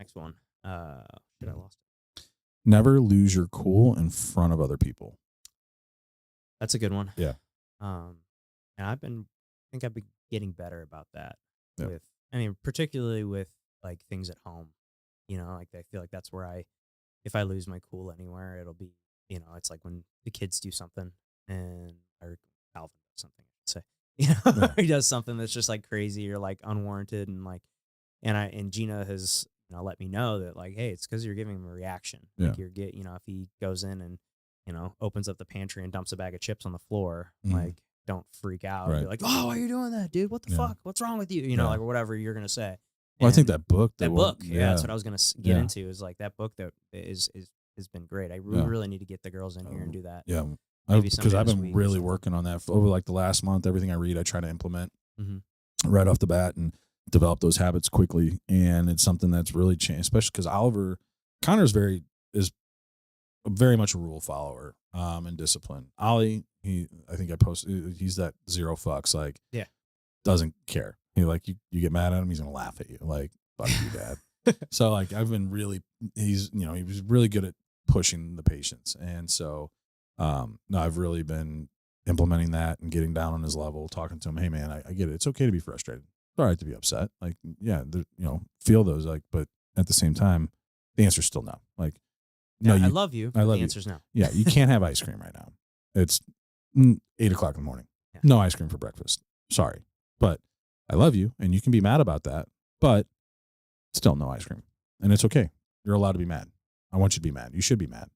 Next one. Shit, I lost it. Never lose your cool in front of other people. That's a good one. Yeah. And I think I've been getting better about that. Yeah. Particularly with like things at home. Like I feel like that's where if I lose my cool anywhere, it'll be, it's like when the kids do something or Alvin does something, I should say, he does something that's just like crazy or like unwarranted and Gina has, let me know that like, hey, it's because you're giving him a reaction. Yeah. Like if he goes in and, opens up the pantry and dumps a bag of chips on the floor, like don't freak out. Right. Be like, oh, why are you doing that, dude? What the fuck? What's wrong with you? Like or whatever you're going to say. Well, I think that book. That's what I was going to get into is like that book that has been great. I really need to get the girls in here and do that. Yeah. Because I've been really working on that over like the last month. Everything I read, I try to implement right off the bat and develop those habits quickly. And it's something that's really changed, especially because Connor's is very much a rule follower and discipline. Ollie, I think I posted, he's that zero fucks, like, doesn't care. He like, you get mad at him, he's going to laugh at you. Like, fuck you, dad. So like, I've been he was really good at pushing the patience. And so, no, I've really been implementing that and getting down on his level, talking to him. Hey man, I get it. It's okay to be frustrated. It's all right to be upset. Like, yeah, feel those, like, but at the same time, the answer's still no. Like, no, I love you. I love the answer's no. Yeah. You can't have ice cream right now. It's 8:00 in the morning. Yeah. No ice cream for breakfast. Sorry, but I love you and you can be mad about that, but still no ice cream. And it's okay. You're allowed to be mad. I want you to be mad. You should be mad.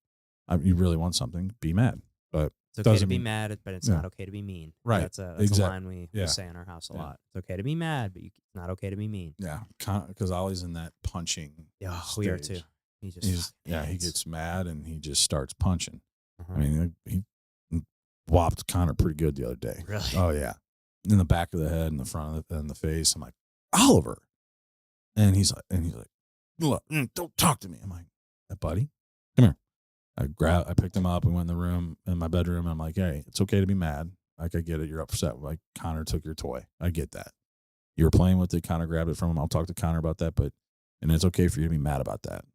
You really want something, be mad. But it's okay to be mad, but it's not okay to be mean. Right. That's a line we say in our house a lot. It's okay to be mad, but it's not okay to be mean. Yeah. Because Ollie's in that punching stage. We are too. He gets mad and he just starts punching. I mean, he whopped Connor pretty good the other day. Really? Oh yeah, in the back of the head, in the front of the face. I'm like, Oliver, and he's like, look, don't talk to me. I'm like, hey, buddy, come here. I picked him up and went in the room, in my bedroom. And I'm like, hey, it's okay to be mad. Like, I get it. You're upset. Like, Connor took your toy. I get that. You were playing with it. Connor grabbed it from him. I'll talk to Connor about that. And it's okay for you to be mad about that.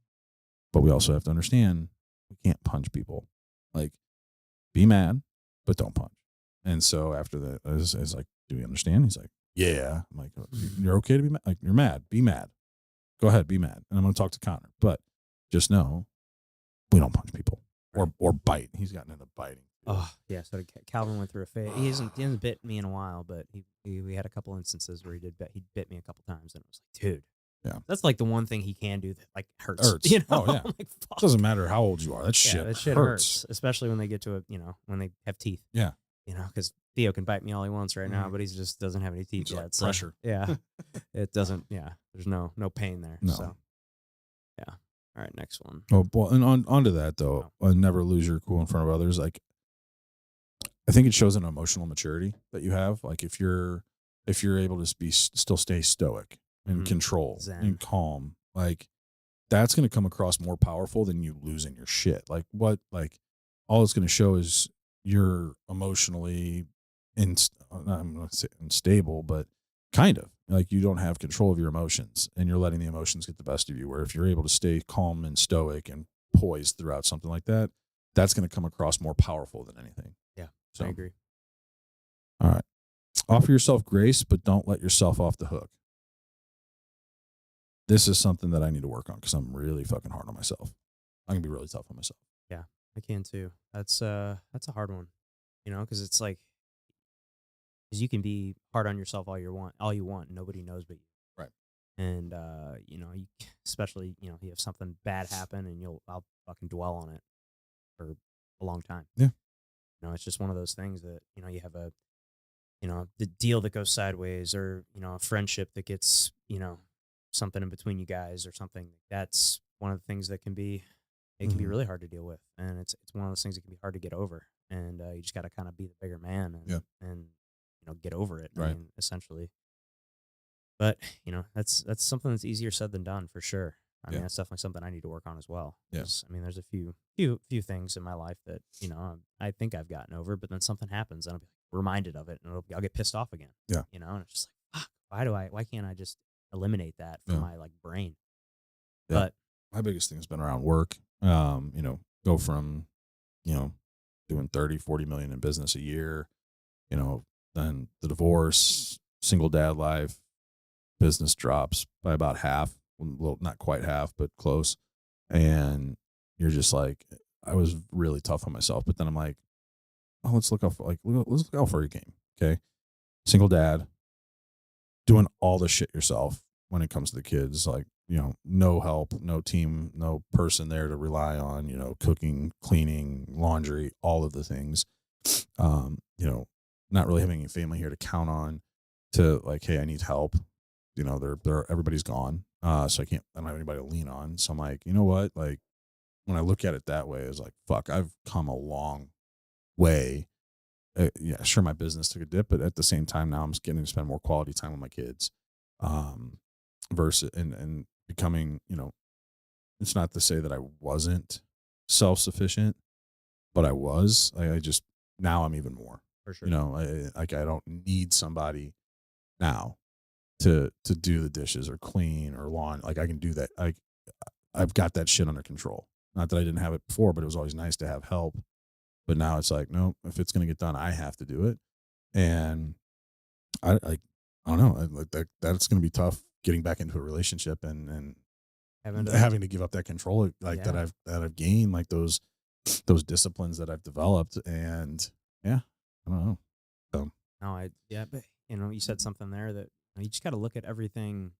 But we also have to understand we can't punch people. Like, be mad, but don't punch. And so after that, I was like, do we understand? He's like, yeah. I'm like, you're okay to be mad? Like, you're mad. Be mad. Go ahead, be mad. And I'm going to talk to Connor. But just know, we don't punch people or bite. He's gotten into biting. Oh, yeah. So Calvin went through a phase. He hasn't bit me in a while, but we had a couple instances where he bit me a couple times, and it was like, dude. Yeah. That's like the one thing he can do that like hurts. You know? Oh, yeah. Like, fuck. It doesn't matter how old you are. That shit hurts. Especially when they get to when they have teeth. Yeah. Because Theo can bite me all he wants right now, but he just doesn't have any teeth it's yet. Like pressure. Yeah. It doesn't, there's no pain there. No. So, yeah. All right, next one. Oh, well, and onto that, though, never lose your cool in front of others. Like, I think it shows an emotional maturity that you have. Like, if you're able to still stay stoic and control and calm, like, that's going to come across more powerful than you losing your shit. Like, all it's going to show is you're emotionally I'm going to say unstable, but kind of like you don't have control of your emotions and you're letting the emotions get the best of you. Where if you're able to stay calm and stoic and poised throughout something like that, that's going to come across more powerful than anything. Yeah, so, I agree. All right. Offer yourself grace, but don't let yourself off the hook. This is something that I need to work on because I'm really fucking hard on myself. I can be really tough on myself. Yeah, I can too. That's a hard one, because it's like, because you can be hard on yourself all you want. Nobody knows but you. Right. And you especially you have something bad happen, and I'll fucking dwell on it for a long time. Yeah. It's just one of those things that you have the deal that goes sideways, or a friendship that gets something in between you guys or something. That's one of the things that can be be really hard to deal with, and it's one of those things that can be hard to get over. And you just got to kind of be the bigger man and get over it. Right. I mean, essentially. But that's something that's easier said than done for sure. I mean, that's definitely something I need to work on as well. Yeah. I mean, there's a few things in my life that I think I've gotten over, but then something happens and I'll be reminded of it, and I'll get pissed off again. Yeah. And it's just like, fuck, why can't I just eliminate that from my brain? But my biggest thing has been around work. Go from, doing 30, 40 million in business a year, then the divorce, single dad life, business drops by about half. Well, not quite half, but close. And you're just like, I was really tough on myself, but then I'm like, oh, let's look out for your game. Okay. Single dad, doing all the shit yourself when it comes to the kids, like, no help, no team, no person there to rely on, cooking, cleaning, laundry, all of the things. Not really having any family here to count on to like, hey, I need help. Everybody's gone. So I don't have anybody to lean on. So I'm like, you know what? Like, when I look at it that way, it's like, fuck, I've come a long way. Yeah, sure, my business took a dip, but at the same time, now I'm getting to spend more quality time with my kids. Versus and becoming, it's not to say that I wasn't self-sufficient, but I was. I just now I'm even more. For sure. I don't need somebody now to do the dishes or clean or lawn. Like, I can do that. I've got that shit under control. Not that I didn't have it before, but it was always nice to have help. But now it's like, no, if it's going to get done, I have to do it. And I don't know. That's going to be tough getting back into a relationship and having to give up that control that I've gained, like those disciplines that I've developed. And yeah, I don't know. So but you said something there that you just got to look at everything.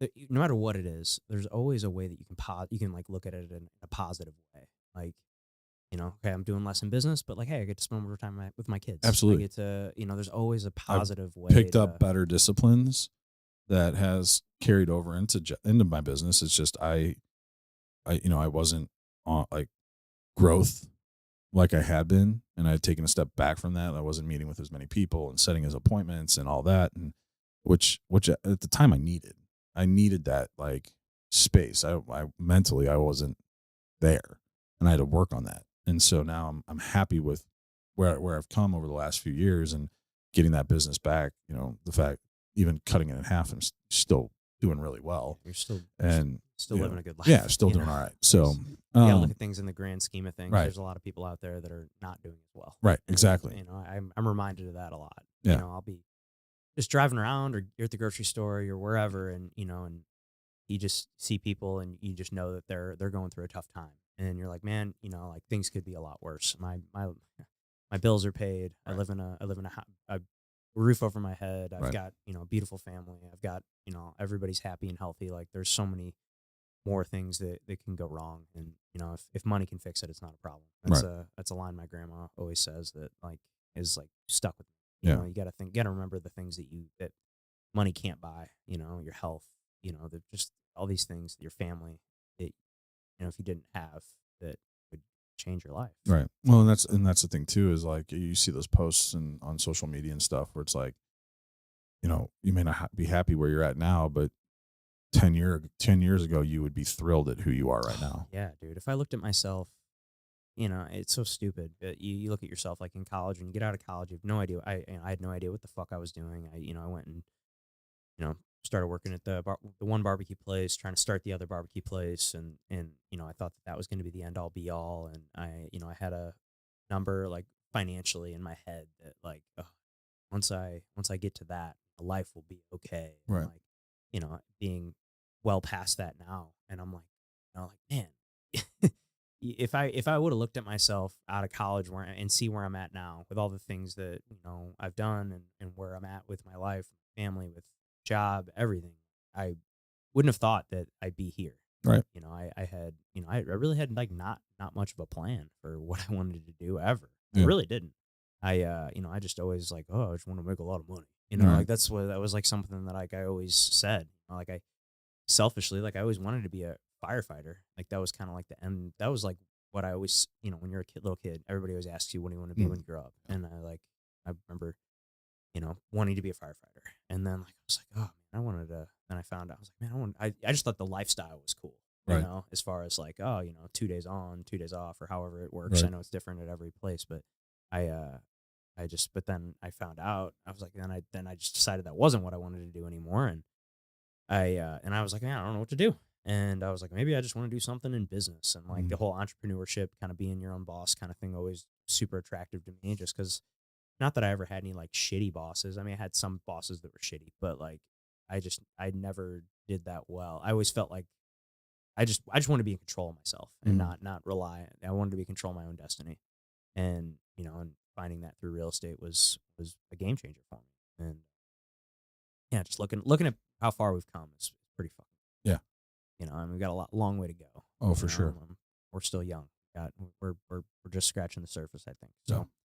No matter what it is, there's always a way that you can like look at it in a positive way. Like, okay, I'm doing less in business, but like, hey, I get to spend more time with my kids. Absolutely. I get to, there's always a positive way. Picked up better disciplines that has carried over into my business. It's just I wasn't on like growth like I had been, and I had taken a step back from that. I wasn't meeting with as many people and setting his appointments and all that, and which at the time I needed that like space. I mentally I wasn't there, and I had to work on that. And so now I'm happy with where I've come over the last few years and getting that business back. The fact even cutting it in half, I'm still doing really well. You're still living a good life. Yeah, still doing all right. So you gotta look at things in the grand scheme of things. Right. There's a lot of people out there that are not doing as well. Right, exactly. I'm reminded of that a lot. Yeah. I'll be just driving around, or you're at the grocery store, you're wherever, and and you just see people, and you just know that they're going through a tough time, and you're like, man, like things could be a lot worse. My bills are paid. Right. I live in a roof over my head. I've got a beautiful family. I've got everybody's happy and healthy. Like, there's so many more things that can go wrong, and if money can fix it, it's not a problem. That's a line my grandma always says that like is like stuck with me. You gotta remember the things that money can't buy. Your health. Just all these things, your family. That if you didn't have, that would change your life. Right. Well, and that's the thing too, is like you see those posts on social media and stuff where it's like, you may not be happy where you're at now, but 10 years ago, you would be thrilled at who you are right now. Yeah, dude. If I looked at myself, it's so stupid. But you look at yourself like in college. When you get out of college, you have no idea. I had no idea what the fuck I was doing. I went and started working at the one barbecue place, trying to start the other barbecue place, and I thought that was going to be the end all be all. And I had a number like financially in my head that like, once I get to that, life will be okay. Right. And, like, being well past that now, and I'm like, man, if I would have looked at myself out of college and see where I'm at now with all the things that I've done and where I'm at with my life, family, with job, everything, I wouldn't have thought that I'd be here. Right. I really had like not much of a plan for what I wanted to do ever. Yeah. I really didn't. I just always like, I just want to make a lot of money. Right. Like that was like something that like I always said. Like I selfishly, like I always wanted to be a firefighter. Like that was kind of like the end. That was like what I always, when you're a little kid, everybody always asks you, what do you want to be when you grow up? And I remember, wanting to be a firefighter. And then like I was like, oh man, I wanted to. Then I found out, I was like, man, I just thought the lifestyle was cool. Right. As far as like, 2 days on, 2 days off, or however it works. Right. I know it's different at every place, but but then I found out, I was like, then I just decided that wasn't what I wanted to do anymore. And I was like, man, I don't know what to do. And I was like, maybe I just want to do something in business. And like the whole entrepreneurship, kind of being your own boss kind of thing, always super attractive to me, just because not that I ever had any like shitty bosses. I mean, I had some bosses that were shitty, but like I never did that well. I always felt like I just want to be in control of myself and not rely. I wanted to be in control of my own destiny. And, and finding that through real estate was a game changer for me. And yeah, just looking at how far we've come is pretty fun. Yeah. And we've got a long way to go. Oh, for sure. We're still young. We're just scratching the surface, I think. So